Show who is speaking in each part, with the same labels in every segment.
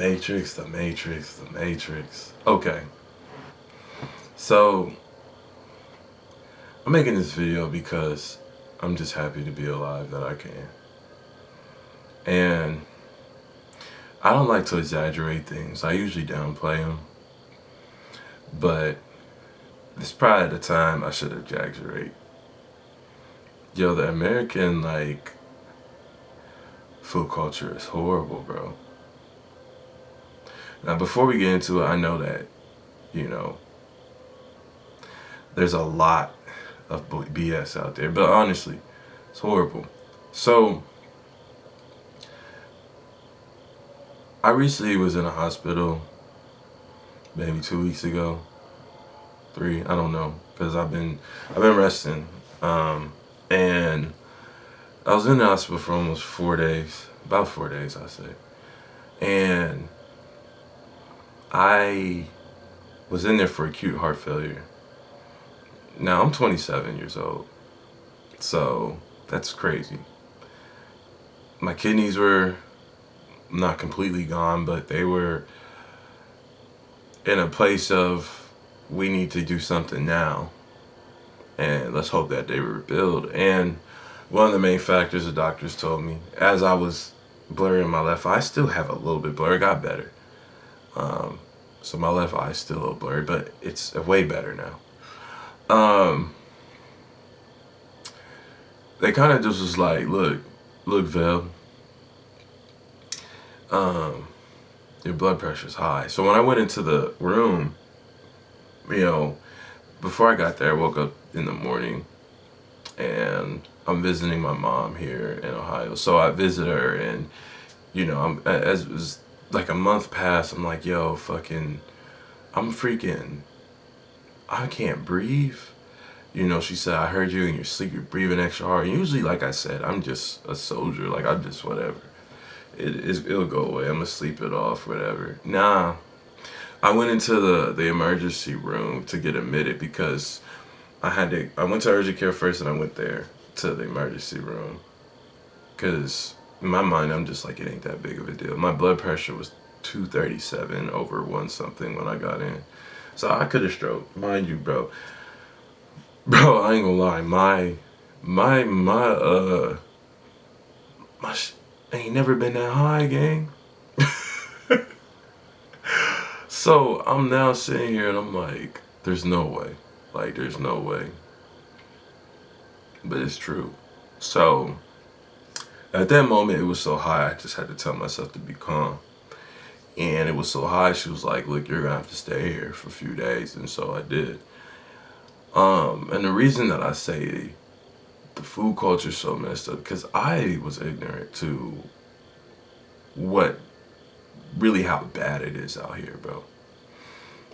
Speaker 1: Matrix, the Matrix, the Matrix. Okay, so I'm making this video because I'm just happy to be alive that I can. And I don't like to exaggerate things. I usually downplay them. But it's probably the time I should exaggerate. Yo, the American, food culture is horrible, bro. Now, before we get into it, I know that, you know, there's a lot of BS out there, but honestly, it's horrible. So, I recently was in a hospital maybe 2 weeks ago, 3, I don't know, because I've been resting, and I was in the hospital for almost 4 days, about 4 days, I say, and I was in there for acute heart failure. Now I'm 27 years old, so that's crazy. My kidneys were not completely gone, but they were in a place of, we need to do something now, and let's hope that they rebuild. And one of the main factors the doctors told me, as I was blurring my left eye, I still have a little bit blurry, it got better. So my left eye is still a little blurry, but it's way better now. They kind of just was like, look, Vel, your blood pressure's high. So when I went into the room, before I got there, I woke up in the morning, and I'm visiting my mom here in Ohio. So I visit her, and as it was like a month passed, I'm like, yo, I can't breathe. She said, I heard you in your sleep, you're breathing extra hard. And usually, like I said, I'm just a soldier. Like, I'm just whatever. It'll go away. I'm gonna sleep it off, whatever. Nah. I went into the emergency room to get admitted because I went to urgent care first, and I went there to the emergency room. Because in my mind, I'm just like, it ain't that big of a deal. My blood pressure was 237 over 1 something when I got in. So I could have stroked, mind you, bro. Bro, I ain't gonna lie, my ain't never been that high, gang. So I'm now sitting here and I'm like, there's no way. Like, there's no way. But it's true. So at that moment, it was so high, I just had to tell myself to be calm. And it was so high, she was like, look, you're gonna have to stay here for a few days. And so I did. And the reason that I say the food culture is so messed up, because I was ignorant to how bad it is out here, bro.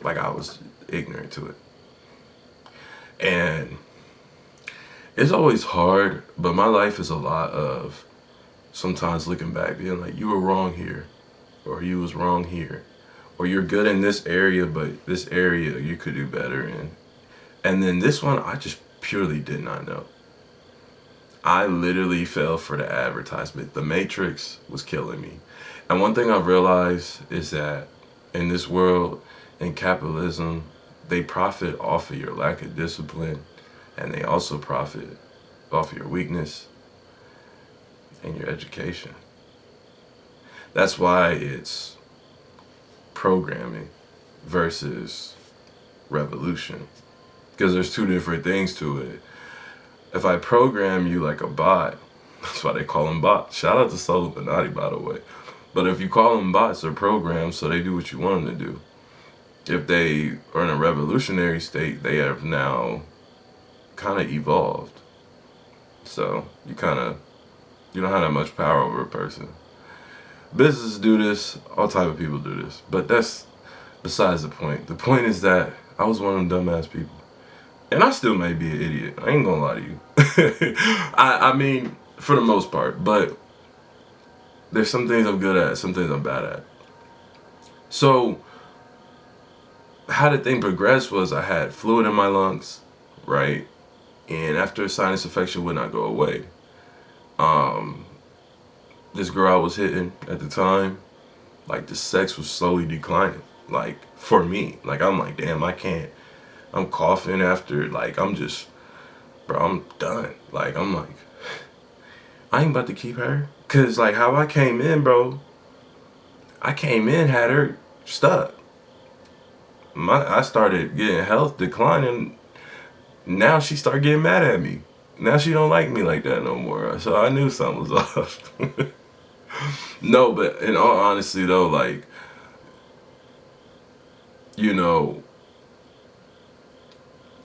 Speaker 1: Like, I was ignorant to it. And it's always hard, but my life is a lot of sometimes looking back, being like, you were wrong here, or you was wrong here, or you're good in this area, but this area you could do better in. And then this one, I just purely did not know. I literally fell for the advertisement. The Matrix was killing me. And one thing I've realized is that in this world, in capitalism, they profit off of your lack of discipline, and they also profit off of your weakness and your education. That's why it's programming versus revolution. Because there's two different things to it. If I program you like a bot, that's why they call them bots. Shout out to Solo Benatti, by the way. But if you call them bots, they're programmed, so they do what you want them to do. If they are in a revolutionary state, they have now kind of evolved. So you don't have that much power over a person. Businesses do this, all type of people do this. But that's besides the point. The point is that I was one of them dumbass people. And I still may be an idiot. I ain't gonna lie to you. I mean, for the most part. But there's some things I'm good at, some things I'm bad at. So how the thing progressed was I had fluid in my lungs, right? And after a sinus infection would not go away. This girl I was hitting at the time, Like the sex was slowly declining. Like for me, like I'm like, damn, I can't. I'm coughing after. Like I'm just, bro, I'm done. Like I'm like, I ain't about to keep her. Cause like how I came in, bro. I came in had her stuck. I started getting health declining. Now she started getting mad at me. Now she don't like me like that no more. So I knew something was off. No, but in all honesty though, like, you know,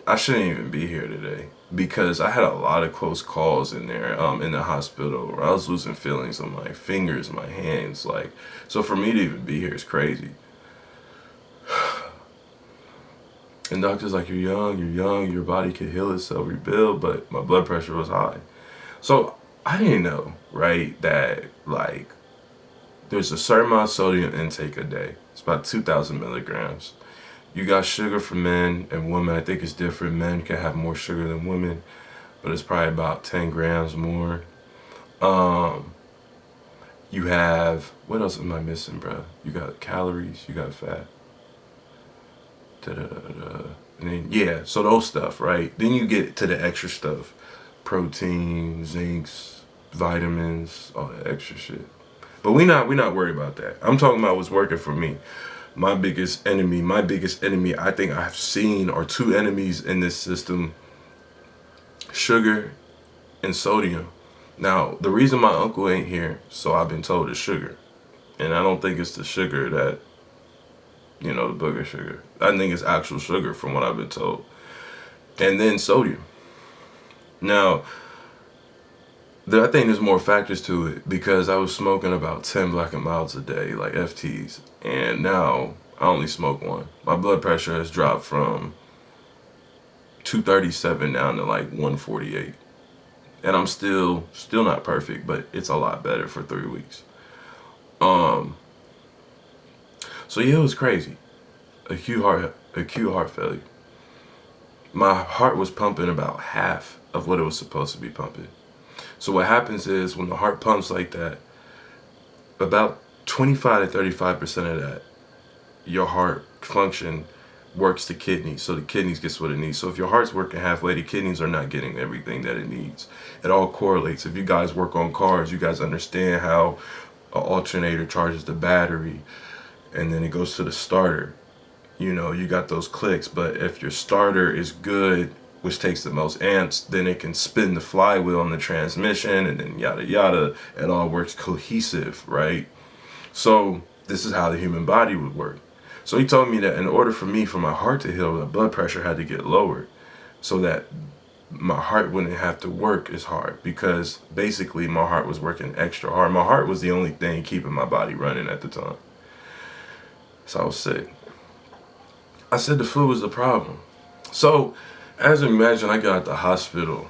Speaker 1: I shouldn't even be here today because I had a lot of close calls in there, in the hospital where I was losing feelings on my fingers, my hands, like, so for me to even be here is crazy. And doctors like, you're young, your body can heal itself, rebuild, but my blood pressure was high. So I didn't know, right, that like there's a certain amount of sodium intake a day. It's about 2,000 milligrams. You got sugar for men and women. I think it's different. Men can have more sugar than women, but it's probably about 10 grams more. Um, you have, what else am I missing, bro? You got calories, you got fat. Da, da, da, da. And then, yeah, so those stuff, right? Then you get to the extra stuff. Protein, zincs, vitamins, all that extra shit. But we not worried about that. I'm talking about what's working for me. My biggest enemy I think I've seen are two enemies in this system: sugar and sodium. Now, the reason my uncle ain't here, so I've been told, is sugar. And I don't think it's the sugar that, the booger sugar. I think it's actual sugar from what I've been told. And then sodium. Now, I think there's more factors to it because I was smoking about 10 Black and Milds a day, like FTs, and now I only smoke one. My blood pressure has dropped from 237 down to like 148, and I'm still not perfect, but it's a lot better for 3 weeks. So yeah, it was crazy. Acute heart failure. My heart was pumping about half of what it was supposed to be pumping. So what happens is when the heart pumps like that, about 25 to 35% of that, your heart function works the kidneys. So the kidneys gets what it needs. So if your heart's working halfway, the kidneys are not getting everything that it needs. It all correlates. If you guys work on cars, you guys understand how an alternator charges the battery and then it goes to the starter. You got those clicks, but if your starter is good, which takes the most amps, then it can spin the flywheel on the transmission and then yada yada. It all works cohesive, right? So this is how the human body would work. So he told me that in order for my heart to heal, the blood pressure had to get lowered so that my heart wouldn't have to work as hard, because basically my heart was working extra hard. My heart was the only thing keeping my body running at the time. So I was sick. I said the food was the problem. So as you imagine, I got out the hospital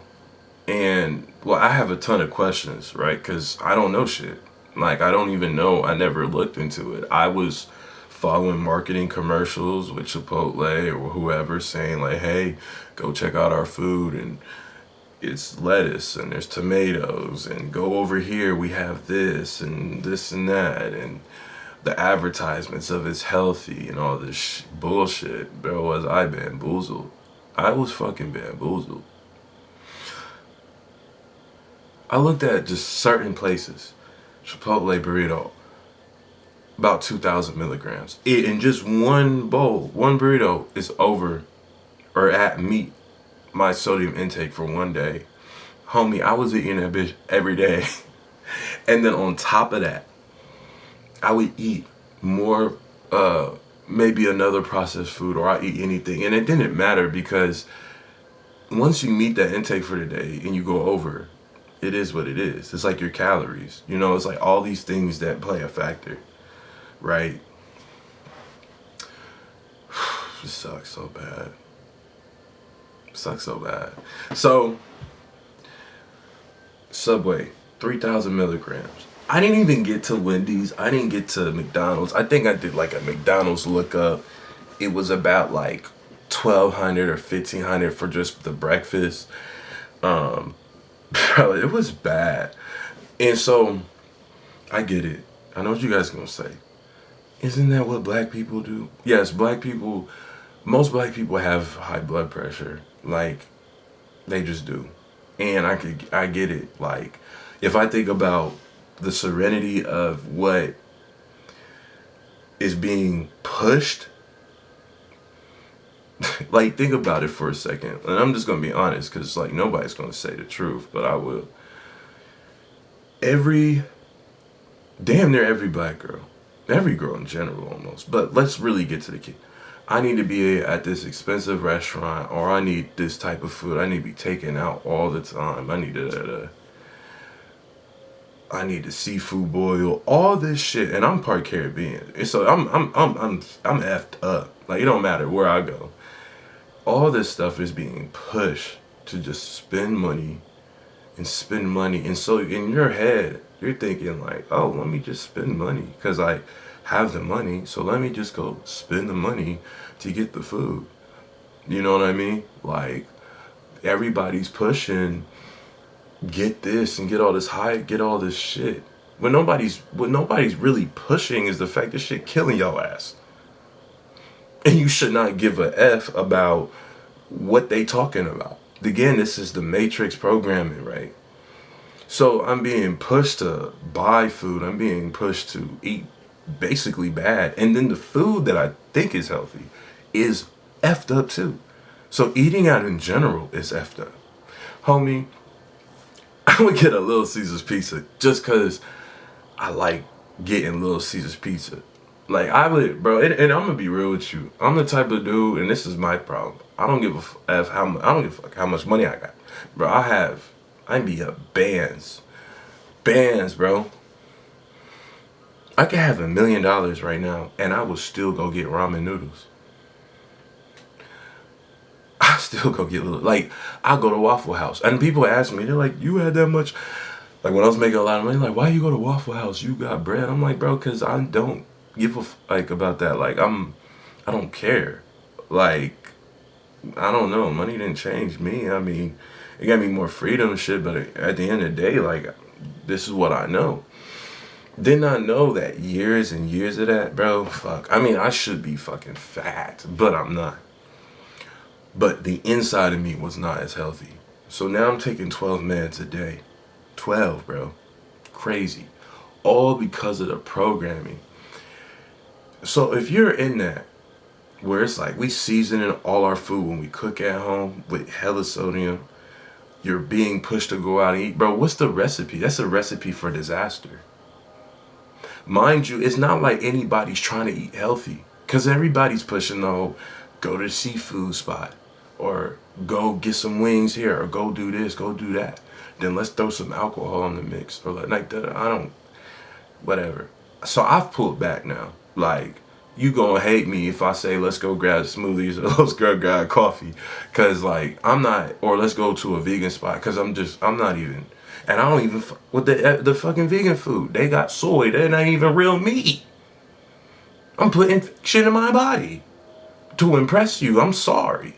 Speaker 1: and, well, I have a ton of questions, right? Because I don't know shit. Like, I don't even know. I never looked into it. I was following marketing commercials with Chipotle or whoever saying like, hey, go check out our food and it's lettuce and there's tomatoes and go over here, we have this and that, and the advertisements of it's healthy and all this bullshit. Bro, was I bamboozled. I was fucking bamboozled. I looked at just certain places. Chipotle burrito, about 2,000 milligrams. In just one bowl, one burrito is over or at meet my sodium intake for one day. Homie, I was eating that bitch every day. And then on top of that, I would eat more, maybe another processed food, or I eat anything. And it didn't matter because once you meet that intake for the day and you go over, it is what it is. It's like your calories. It's like all these things that play a factor, right? This sucks so bad. Sucks so bad. So, Subway, 3,000 milligrams. I didn't even get to Wendy's. I didn't get to McDonald's. I think I did like a McDonald's lookup. It was about like 1,200 or 1,500 for just the breakfast. Bro, it was bad. And so, I get it. I know what you guys are going to say. Isn't that what black people do? Yes, black people, most black people have high blood pressure. Like, they just do. And I get it. Like, if I think about the serenity of what is being pushed, like, think about it for a second. And I'm just going to be honest because, like, nobody's going to say the truth, but I will. Every, damn near every black girl, every girl in general almost, but let's really get to the key. I need to be at this expensive restaurant, or I need this type of food. I need to be taken out all the time. I need the seafood boil, all this shit, and I'm part Caribbean. And so I'm effed up. Like, it don't matter where I go. All this stuff is being pushed to just spend money and spend money. And so in your head, you're thinking like, oh, let me just spend money because I have the money. So let me just go spend the money to get the food. You know what I mean? Like, everybody's pushing, get this and get all this hype, get all this shit. What nobody's really pushing is the fact that shit killing your ass. And you should not give a F about what they talking about. Again, this is the Matrix programming, right? So I'm being pushed to buy food. I'm being pushed to eat basically bad. And then the food that I think is healthy is effed up too. So eating out in general is effed up. Homie, I would get a Little Caesars pizza just because I like getting Little Caesars pizza. Like, I would, bro, and I'm gonna be real with you. I'm the type of dude, and this is my problem. I don't give a f how I don't give a fuck how much money I got, bro. I be up bands, bro. I could have $1 million right now, and I will still go get ramen noodles. I still go get like, I go to Waffle House, and people ask me, they're like, you had that much? Like, when I was making a lot of money, like, why you go to Waffle House? You got bread. I'm like, bro, cause I don't give a like about that. Like, I don't care. Like, I don't know. Money didn't change me. I mean, it got me more freedom and shit. But at the end of the day, like, this is what I know. Didn't I know that years and years of that, bro? Fuck. I mean, I should be fucking fat, but I'm not. But the inside of me was not as healthy. So now I'm taking 12 meds a day. 12, bro. Crazy. All because of the programming. So if you're in that, where it's like we seasoning all our food when we cook at home with hella sodium, you're being pushed to go out and eat. Bro, what's the recipe? That's a recipe for disaster. Mind you, it's not like anybody's trying to eat healthy. Because everybody's pushing the whole, go to the seafood spot. Or go get some wings here. Or go do this, go do that. Then let's throw some alcohol in the mix. Or like that. I don't, whatever. So I've pulled back now. Like, you gonna hate me if I say let's go grab smoothies or let's go grab coffee. Cause like, I'm not, or let's go to a vegan spot. Cause I'm not even, and I don't even, with the fucking vegan food. They got soy, they're not even real meat. I'm putting shit in my body to impress you. I'm sorry.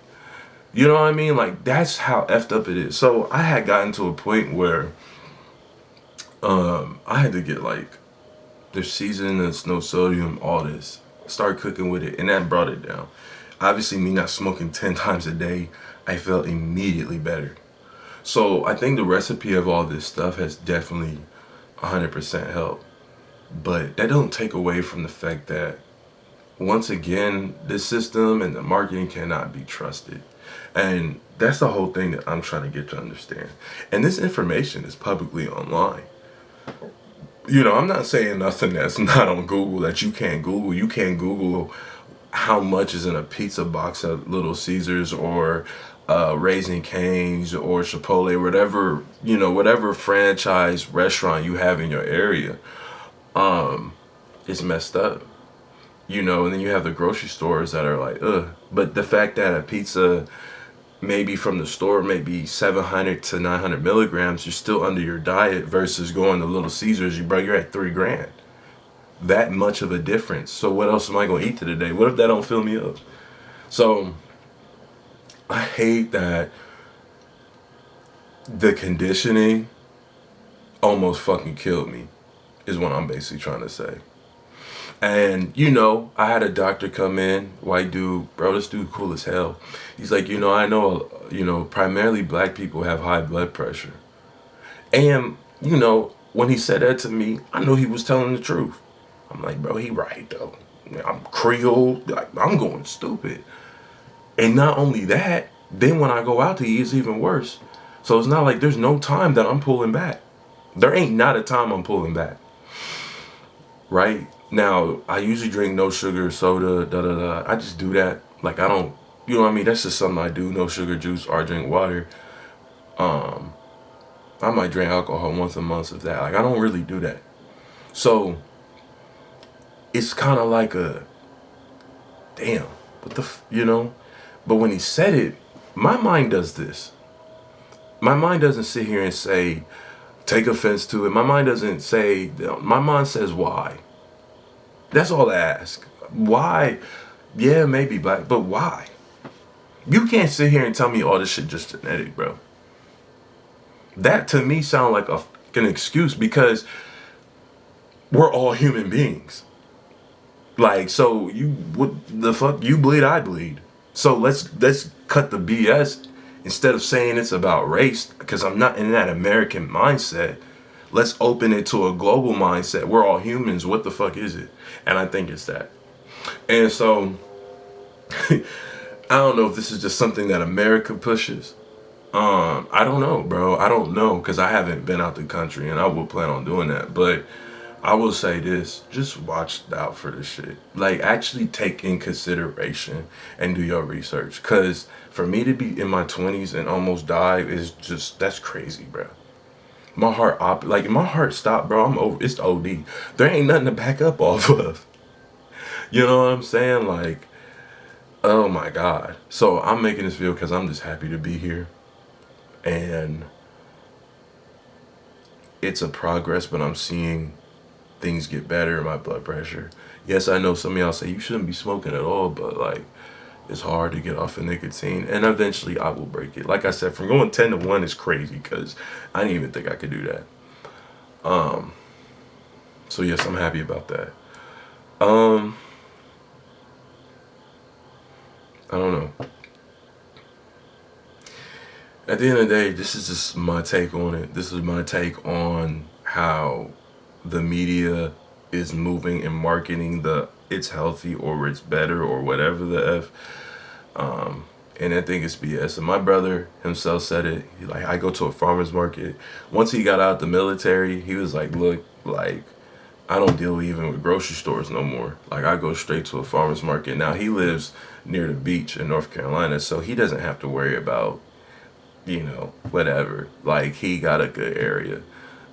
Speaker 1: You know what I mean? Like, that's how effed up it is. So I had gotten to a point where I had to get like, there's seasoning, there's no sodium, all this. Start cooking with it, and that brought it down. Obviously, me not smoking 10 times a day, I felt immediately better. So I think the recipe of all this stuff has definitely 100% helped. But that don't take away from the fact that, once again, this system and the marketing cannot be trusted. And that's the whole thing that I'm trying to get to understand. And this information is publicly online. You know, I'm not saying nothing that's not on Google that you can't Google. You can't Google how much is in a pizza box at Little Caesars or Raising Cane's or Chipotle, whatever, you know, whatever franchise restaurant you have in your area. It's messed up. You know, and then you have the grocery stores that are like, ugh. But the fact that a pizza maybe from the store, maybe 700 to 900 milligrams, you're still under your diet versus going to Little Caesars, you're at $3,000. That much of a difference. So what else am I going to eat today? What if that don't fill me up? So I hate that the conditioning almost fucking killed me, is what I'm basically trying to say. And I had a doctor come in, white dude, bro. This dude cool as hell. He's like, I know, primarily black people have high blood pressure. And when he said that to me, I knew he was telling the truth. I'm like, bro, he right though. I'm Creole, like, I'm going stupid. And not only that, then when I go out to eat, it's even worse. So it's not like there's no time that I'm pulling back. There ain't not a time I'm pulling back. Right? Now, I usually drink no sugar soda, da da da. I just do that. Like, I don't, you know what I mean? That's just something I do. No sugar juice, or I drink water. Um, I might drink alcohol once a month if that. Like, I don't really do that. So it's kind of like a damn, what the But when he said it, my mind does this. My mind doesn't sit here and say, take offense to it. My mind doesn't say, my mind says why. That's all I ask. Why? Yeah, maybe black, but why? You can't sit here and tell me all this shit just genetic, bro. That to me sound like an excuse because we're all human beings. Like, so what the fuck? You bleed, I bleed. So let's cut the BS. Instead of saying it's about race, because I'm not in that American mindset. Let's open it to a global mindset. We're all humans. What the fuck is it? And I think it's that. And so I don't know if this is just something that America pushes. I don't know, bro. I don't know because I haven't been out the country and I will plan on doing that. But I will say this, just watch out for this shit. Like, actually take in consideration and do your research. Because for me to be in my 20s and almost die is just, that's crazy, bro. My heart, my heart stopped, bro. I'm over, it's OD. There ain't nothing to back up off of. You know what I'm saying? Like, oh my God. So I'm making this video because I'm just happy to be here. And it's a progress, but I'm seeing things get better in my blood pressure. Yes, I know some of y'all say you shouldn't be smoking at all, but like, it's hard to get off of nicotine, and eventually I will break it. Like I said, from going 10 to 1 is crazy because I didn't even think I could do that. So yes, I'm happy about that. I don't know. At the end of the day, this is just my take on it. This is my take on how the media is moving and marketing the it's healthy or it's better or whatever the F. And I think it's BS. And my brother himself said it. He like, I go to a farmer's market. Once he got out the military, he was like, look, like, I don't deal even with grocery stores no more. Like, I go straight to a farmer's market. Now, he lives near the beach in North Carolina, so he doesn't have to worry about, whatever. Like, he got a good area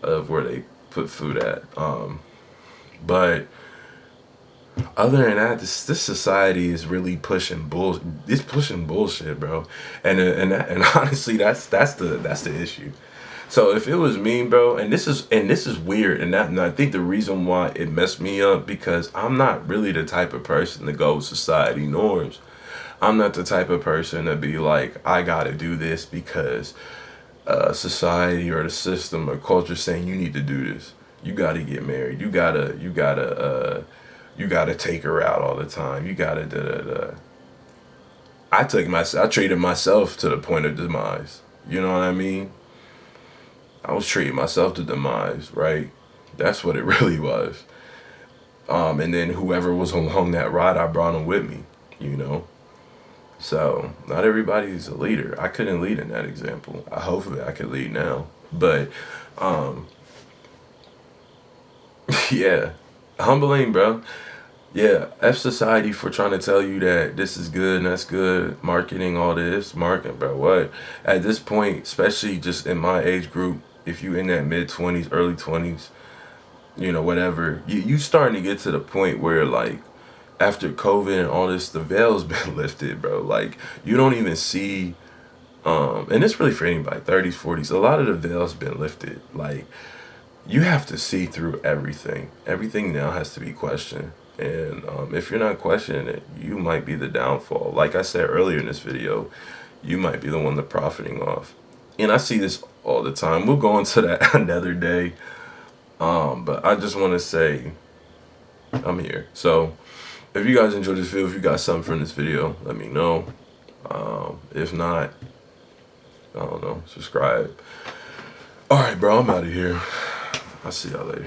Speaker 1: of where they put food at. But other than that, this society is really pushing bull. It's pushing bullshit, bro. And honestly, that's the issue. So if it was me, bro, and this is weird, and I think the reason why it messed me up because I'm not really the type of person to go with society norms. I'm not the type of person to be like, I gotta do this because society or the system or culture saying you need to do this. You gotta get married. You gotta take her out all the time. You gotta da da da. I treated myself to the point of demise. You know what I mean? I was treating myself to demise, right? That's what it really was. And then whoever was along that ride, I brought them with me, So not everybody's a leader. I couldn't lead in that example. Hopefully I could lead now. But yeah, humbling, bro. Yeah, F society for trying to tell you that this is good and that's good. Marketing, all this. Marketing, bro. What? At this point, especially just in my age group, if you in that mid-20s, early 20s, whatever, you starting to get to the point where, like, after COVID and all this, the veil's been lifted, bro. Like, you don't even see, and it's really for anybody, 30s, 40s, a lot of the veil's been lifted. Like, you have to see through everything. Everything now has to be questioned. And if you're not questioning it, you might be the downfall. Like I said earlier in this video, you might be the one that's profiting off. And I see this all the time. We'll go into that another day. But I just want to say, I'm here. So if you guys enjoyed this video, if you got something from this video, let me know. If not, I don't know, subscribe. All right, bro, I'm out of here. I'll see y'all later.